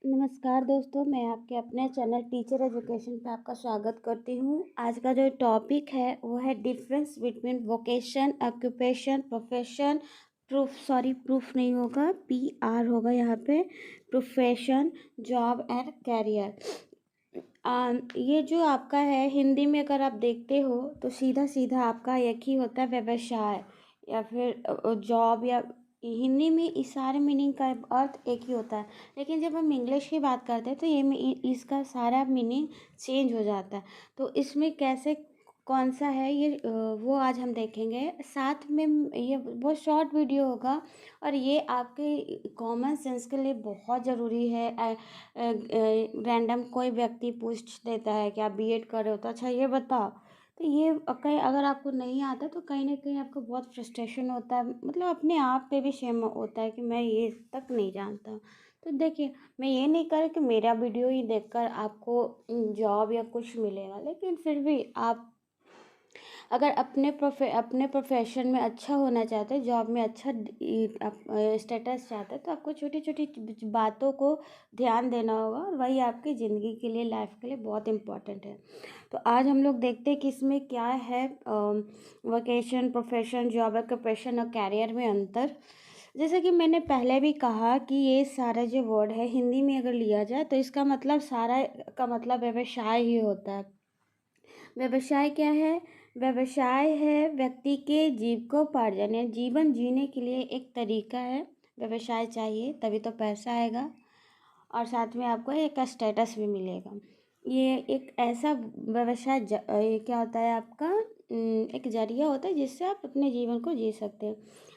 नमस्कार दोस्तों, मैं आपके अपने चैनल टीचर एजुकेशन पे आपका स्वागत करती हूँ। आज का जो टॉपिक है वो है difference between vocation, occupation, profession, proof नहीं होगा, PR होगा यहाँ पे, प्रोफेशन, जॉब एंड कैरियर। ये जो आपका है हिंदी में अगर आप देखते हो तो सीधा सीधा आपका एक ही होता है, व्यवसाय या फिर जॉब, या हिंदी में इस सारे मीनिंग का अर्थ एक ही होता है। लेकिन जब हम इंग्लिश की बात करते हैं तो इसका सारा मीनिंग चेंज हो जाता है। तो इसमें कैसे कौन सा है ये वो आज हम देखेंगे। साथ में ये बहुत शॉर्ट वीडियो होगा और ये आपके कॉमन सेंस के लिए बहुत ज़रूरी है। रैंडम कोई व्यक्ति पूछ देता है कि आप B.Ed कर रहे हो तो अच्छा ये बताओ, तो ये कहीं अगर आपको नहीं आता तो कहीं ना कहीं आपको बहुत फ्रस्ट्रेशन होता है, मतलब अपने आप पे भी शेम होता है कि मैं ये तक नहीं जानता हूँ। तो देखिए, मैं ये नहीं कर कि मेरा वीडियो ही देखकर आपको जॉब या कुछ मिलेगा, लेकिन फिर भी आप अगर अपने प्रोफेशन में अच्छा होना चाहते हैं, जॉब में अच्छा स्टेटस चाहते हैं, तो आपको छोटी छोटी बातों को ध्यान देना होगा और वही आपकी ज़िंदगी के लिए, लाइफ के लिए बहुत इम्पोर्टेंट है। तो आज हम लोग देखते हैं कि इसमें क्या है वोकेशन, प्रोफेशन, जॉब, ऑक्यूपेशन और कैरियर में अंतर। जैसे कि मैंने पहले भी कहा कि ये सारा जो वर्ड है हिंदी में अगर लिया जाए तो इसका मतलब सारा का मतलब व्यवसाय ही होता है। व्यवसाय क्या है? व्यवसाय है व्यक्ति के जीविकोपार्जन या जीवन जीने के लिए एक तरीका है। व्यवसाय चाहिए तभी तो पैसा आएगा और साथ में आपको एक स्टेटस भी मिलेगा। ये एक ऐसा व्यवसाय ये क्या होता है आपका, एक जरिया होता है जिससे आप अपने जीवन को जी सकते हैं।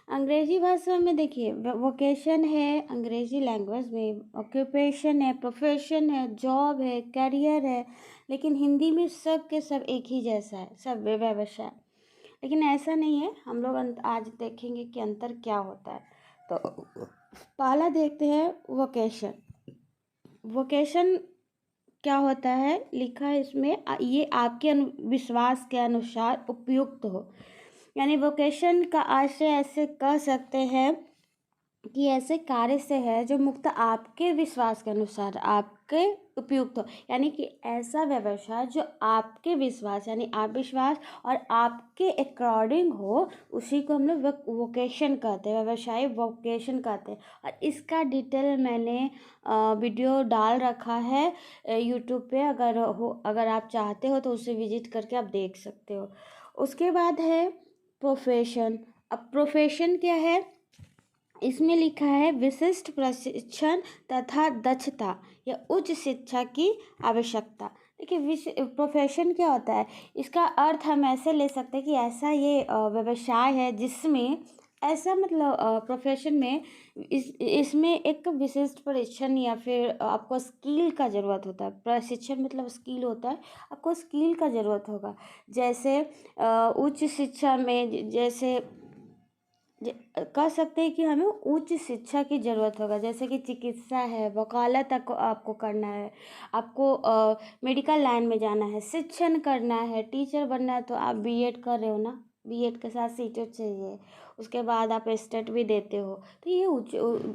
अंग्रेजी भाषा में देखिए, वोकेशन है अंग्रेजी लैंग्वेज में, ऑक्यूपेशन है, प्रोफेशन है, जॉब है, करियर है। लेकिन हिंदी में सब के सब एक ही जैसा है, सब व्यवसाय। लेकिन ऐसा नहीं है, हम लोग आज देखेंगे कि अंतर क्या होता है। तो पहला देखते हैं वोकेशन। वोकेशन क्या होता है, लिखा है इसमें, ये आपके विश्वास के अनुसार उपयुक्त हो। यानी वोकेशन का आशय ऐसे कह सकते हैं कि ऐसे कार्य से है जो मुक्त आपके विश्वास के अनुसार आपके उपयुक्त हो। यानी कि ऐसा व्यवसाय जो आपके विश्वास, यानी आप विश्वास और आपके अकॉर्डिंग हो, उसी को हम लोग वोकेशन कहते हैं, व्यवसाय वोकेशन कहते हैं। और इसका डिटेल मैंने वीडियो डाल रखा है यूट्यूब पे, अगर आप चाहते हो तो उसे विजिट करके आप देख सकते हो। उसके बाद है प्रोफेशन। अब प्रोफेशन क्या है, इसमें लिखा है विशिष्ट प्रशिक्षण तथा दक्षता या उच्च शिक्षा की आवश्यकता। देखिए, प्रोफेशन क्या होता है, इसका अर्थ हम ऐसे ले सकते हैं कि ऐसा ये व्यवसाय है जिसमें ऐसा, मतलब प्रोफेशन में इसमें एक विशिष्ट प्रशिक्षण या फिर आपको स्किल का ज़रूरत होता है। प्रशिक्षण मतलब स्किल होता है, आपको स्किल का ज़रूरत होगा। जैसे उच्च शिक्षा में, जैसे कह सकते हैं कि हमें उच्च शिक्षा की ज़रूरत होगा। जैसे कि चिकित्सा है, वकालत आपको करना है, आपको मेडिकल लाइन में जाना है, शिक्षण करना है, टीचर बनना है, तो आप B.Ed कर रहे हो ना, B.Ed के साथ सीटेट चाहिए, उसके बाद आप स्टेट भी देते हो। तो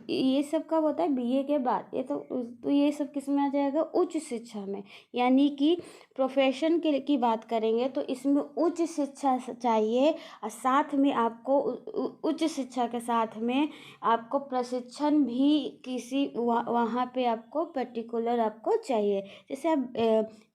ये सब कब होता है, BA के बाद। तो ये सब किस में आ जाएगा, उच्च शिक्षा में। यानी कि प्रोफेशन की बात करेंगे तो इसमें उच्च शिक्षा चाहिए और साथ में आपको उच्च शिक्षा के साथ में आपको प्रशिक्षण भी किसी वहाँ पे आपको पर्टिकुलर आपको चाहिए। जैसे आप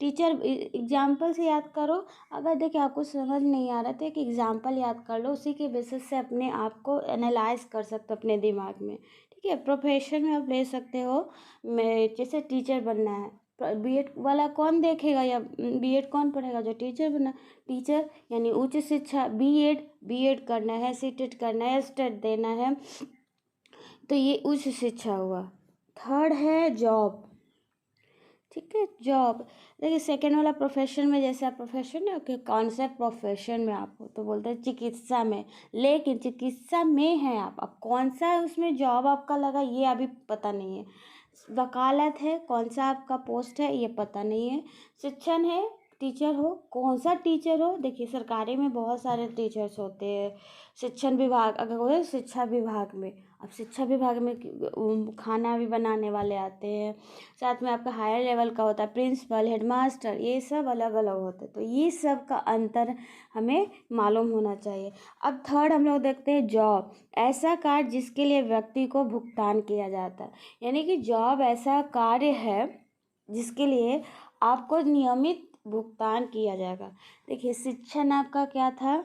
टीचर एग्जाम्पल से याद करो, अगर देखिए आपको समझ नहीं आ रहा तो एक एग्जाम्पल याद कर लो, उसी के बेसिस से अपने आप को एनालाइज कर सकते हो अपने दिमाग में। ठीक है, प्रोफेशन में आप ले सकते हो, मैं जैसे टीचर बनना है, B.Ed वाला कौन देखेगा या B.Ed कौन पढ़ेगा, जो टीचर बना। टीचर यानी उच्च शिक्षा, B.Ed करना है, सीटेट करना है, स्टेट देना है, तो ये उच्च शिक्षा हुआ। थर्ड है जॉब। ठीक है, जॉब। देखिए, सेकेंड वाला प्रोफेशन में, जैसे आप प्रोफेशन है कि कौन सा प्रोफेशन में आप हो, तो बोलते हैं चिकित्सा में। लेकिन चिकित्सा में है आप, अब कौन सा उसमें जॉब आपका लगा ये अभी पता नहीं है। वकालत है, कौन सा आपका पोस्ट है ये पता नहीं है। शिक्षण है, टीचर हो, कौन सा टीचर हो। देखिए, सरकारी में बहुत सारे टीचर्स होते हैं, शिक्षण विभाग अगर हो शिक्षा विभाग में, अब शिक्षा विभाग में खाना भी बनाने वाले आते हैं, साथ में आपका हायर लेवल का होता है प्रिंसिपल, हेडमास्टर, ये सब अलग अलग होते हैं। तो ये सब का अंतर हमें मालूम होना चाहिए। अब थर्ड हम लोग देखते हैं जॉब, ऐसा कार्य जिसके लिए व्यक्ति को भुगतान किया जाता है। यानी कि जॉब ऐसा कार्य है जिसके लिए आपको नियमित भुगतान किया जाएगा। देखिए शिक्षण आपका क्या था,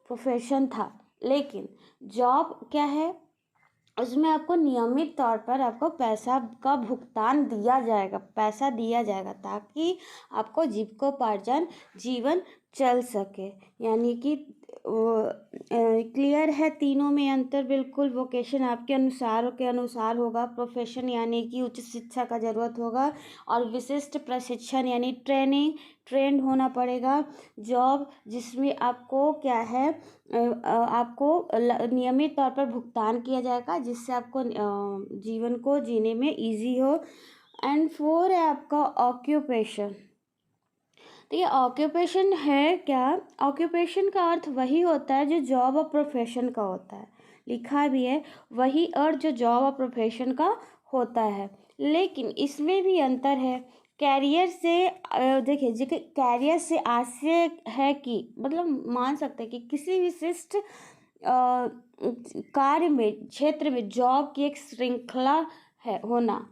प्रोफेशन था, लेकिन जॉब क्या है, उसमें आपको नियमित तौर पर आपको पैसा का भुगतान दिया जाएगा, पैसा दिया जाएगा ताकि आपको जीविकोपार्जन जीवन चल सके। यानी कि क्लियर है, तीनों में अंतर बिल्कुल। वोकेशन आपके अनुसार होगा, प्रोफेशन यानी कि उच्च शिक्षा का ज़रूरत होगा, और विशिष्ट प्रशिक्षण यानी ट्रेंड होना पड़ेगा। जॉब जिसमें आपको क्या है, आपको नियमित तौर पर भुगतान किया जाएगा जिससे आपको जीवन को जीने में इजी हो। एंड फोर है आपका ऑक्यूपेशन। तो ये ऑक्यूपेशन है क्या, ऑक्यूपेशन का अर्थ वही होता है जो जॉब और प्रोफेशन का होता है, लिखा भी है वही अर्थ जो जॉब और प्रोफेशन का होता है, लेकिन इसमें भी अंतर है। कैरियर से देखिए जी, कैरियर से आशय है कि मतलब मान सकते हैं कि किसी विशिष्ट कार्य में, क्षेत्र में जॉब की एक श्रृंखला है होना,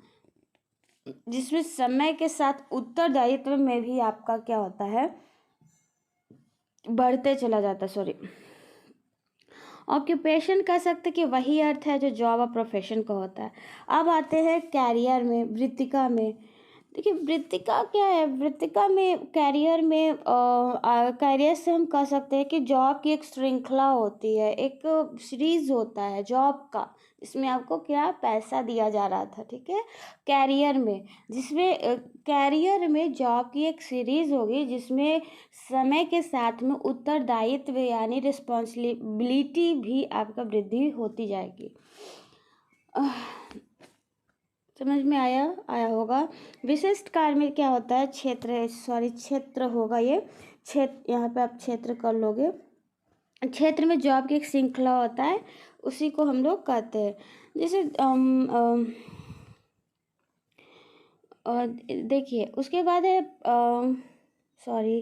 जिसमें समय के साथ उत्तरदायित्व में भी आपका क्या होता है, बढ़ते चला जाता है। सॉरी, ऑक्यूपेशन कह सकते कि वही अर्थ है जो जॉब और प्रोफेशन का होता है। अब आते हैं कैरियर में, वृत्तिका में। देखिए वृत्तिका क्या है, वृत्तिका में कैरियर में कैरियर से हम कह सकते हैं कि जॉब की एक श्रृंखला होती है, एक सीरीज होता है जॉब का, इसमें आपको क्या पैसा दिया जा रहा था, ठीक है। कैरियर में, जिसमें कैरियर में जॉब की एक सीरीज होगी जिसमें समय के साथ में उत्तरदायित्व यानी रिस्पॉन्सिबिलिटी भी आपका वृद्धि होती जाएगी। समझ में आया होगा। विशिष्ट कार्य में क्या होता है, क्षेत्र होगा ये, क्षेत्र, यहाँ पे आप क्षेत्र कर लोगे। क्षेत्र में जॉब की एक श्रृंखला होता है, उसी को हम लोग कहते हैं। जैसे देखिए उसके बाद है सॉरी,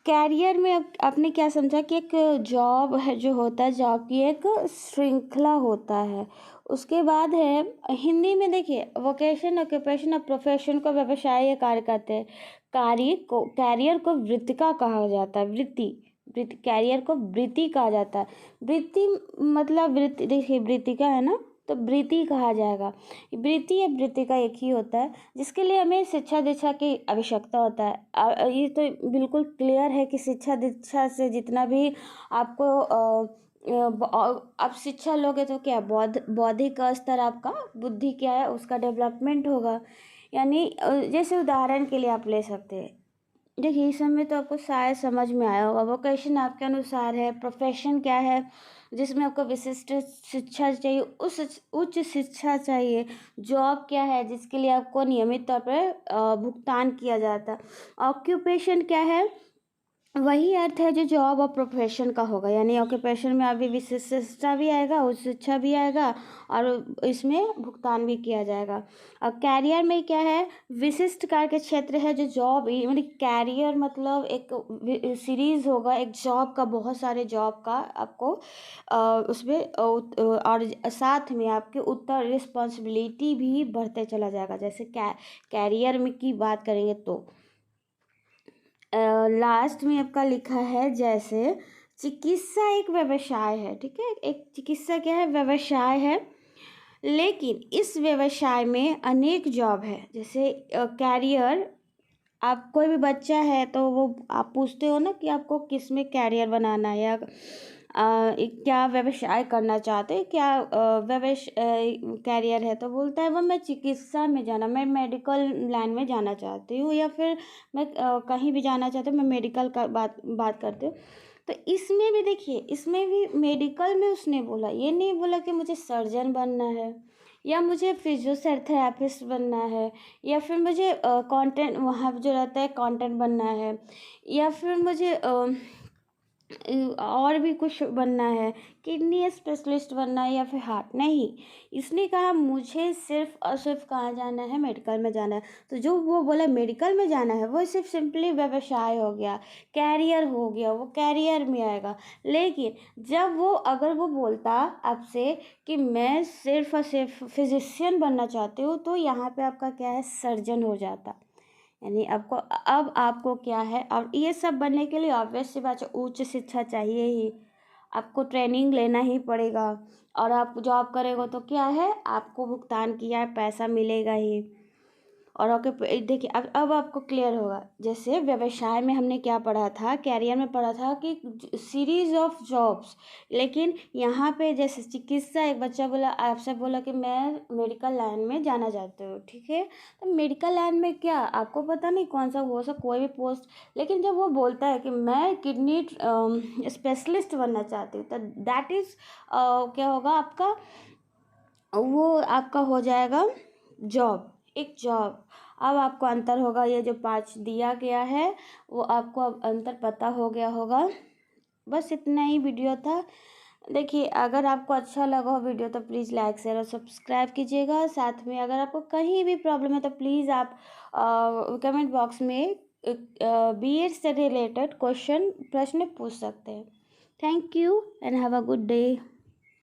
कैरियर में आपने क्या समझा कि एक जॉब है जो होता है, जॉब की एक श्रृंखला होता है। उसके बाद है हिंदी में, देखिए वोकेशन, ऑक्यूपेशन और प्रोफेशन को व्यवसाय या कार्य कहते हैं। कैरियर को वृत्तिका कहा जाता है, कैरियर को वृत्ति कहा जाता है। वृत्ति मतलब वृत्ति, देखिए वृत्तिका है ना, तो वृत्ति कहा जाएगा। वृत्ति या वृत्तिका एक ही होता है, जिसके लिए हमें शिक्षा दीक्षा की आवश्यकता होता है। ये तो बिल्कुल क्लियर है कि शिक्षा दीक्षा से जितना भी आपको आप शिक्षा लोगे तो क्या बौद्धिक स्तर, आपका बुद्धि क्या है उसका डेवलपमेंट होगा। यानी जैसे उदाहरण के लिए आप ले सकते हैं, देखिए इस समय तो आपको शायद समझ में आया होगा। वोकेशन आपके अनुसार है, प्रोफेशन क्या है जिसमें आपको विशिष्ट शिक्षा चाहिए, उस उच्च शिक्षा चाहिए। जॉब क्या है जिसके लिए आपको नियमित तौर पर भुगतान किया जाता है। ऑक्यूपेशन क्या है, वही अर्थ है जो जॉब और प्रोफेशन का होगा। यानी ऑक्यूपेशन में अभी विशिष्ट शिक्षा भी आएगा, उच्च शिक्षा भी आएगा, और इसमें भुगतान भी किया जाएगा। और कैरियर में क्या है, विशिष्ट कार्य के क्षेत्र है जो जॉब, मतलब कैरियर मतलब एक सीरीज होगा, एक जॉब का, बहुत सारे जॉब का आपको उसमें और साथ में आपके उत्तर रिस्पॉन्सिबिलिटी भी बढ़ते चला जाएगा। जैसे कैरियर में की बात करेंगे तो लास्ट में आपका लिखा है, जैसे चिकित्सा एक व्यवसाय है, ठीक है। एक चिकित्सा क्या है, व्यवसाय है, लेकिन इस व्यवसाय में अनेक जॉब है। जैसे कैरियर, आप कोई भी बच्चा है तो वो आप पूछते हो ना कि आपको किस में कैरियर बनाना है, या क्या व्यवसाय करना चाहते हैं, क्या कैरियर है, तो बोलता है वो मैं चिकित्सा में जाना, मैं मेडिकल लाइन में जाना चाहती हूँ, या फिर मैं कहीं भी जाना चाहती हूँ, मैं मेडिकल का बात करती हूँ। तो इसमें भी देखिए, इसमें भी मेडिकल में उसने बोला, ये नहीं बोला कि मुझे सर्जन बनना है, या मुझे फिजियोथेरेपिस्ट बनना है, या फिर मुझे कंटेंट, वहाँ जो रहता है कंटेंट बनना है, या फिर मुझे और भी कुछ बनना है, किडनी स्पेशलिस्ट बनना है या फिर हार्ट, नहीं। इसने कहा मुझे सिर्फ और सिर्फ कहाँ जाना है, मेडिकल में जाना है। तो जो वो बोला मेडिकल में जाना है, वो सिर्फ सिंपली व्यवसाय हो गया, कैरियर हो गया, वो कैरियर में आएगा। लेकिन जब वो अगर वो बोलता आपसे कि मैं सिर्फ और सिर्फ फिजिशियन बनना चाहती हूँ, तो यहाँ पे आपका क्या है, सर्जन हो जाता। यानी आपको अब आपको क्या है, और ये सब बनने के लिए ऑब्वियस सी बात है उच्च शिक्षा चाहिए ही, आपको ट्रेनिंग लेना ही पड़ेगा। और आप जॉब करेगा तो क्या है, आपको भुगतान किया है पैसा मिलेगा ही। और ओके देखिए अब आपको क्लियर होगा। जैसे व्यवसाय में हमने क्या पढ़ा था, कैरियर में पढ़ा था कि सीरीज ऑफ जॉब्स। लेकिन यहाँ पे जैसे चिकित्सा, एक बच्चा बोला आपसे, बोला कि मैं मेडिकल लाइन में जाना चाहती हूँ, ठीक है। तो मेडिकल लाइन में क्या आपको पता नहीं कौन सा हो सकता, कोई भी पोस्ट। लेकिन जब वो बोलता है कि मैं किडनी स्पेशलिस्ट बनना चाहती हूँ, तो दैट इज़ क्या होगा आपका, वो आपका हो जाएगा जॉब, एक जॉब। अब आपको अंतर होगा, ये जो 5 दिया गया है वो आपको अब अंतर पता हो गया होगा। बस इतना ही वीडियो था। देखिए अगर आपको अच्छा लगा हो वीडियो तो प्लीज़ लाइक शेयर और सब्सक्राइब कीजिएगा। साथ में अगर आपको कहीं भी प्रॉब्लम है तो प्लीज़ आप कमेंट बॉक्स में बीएड से रिलेटेड क्वेश्चन प्रश्न पूछ सकते हैं। Thank you and have a good day.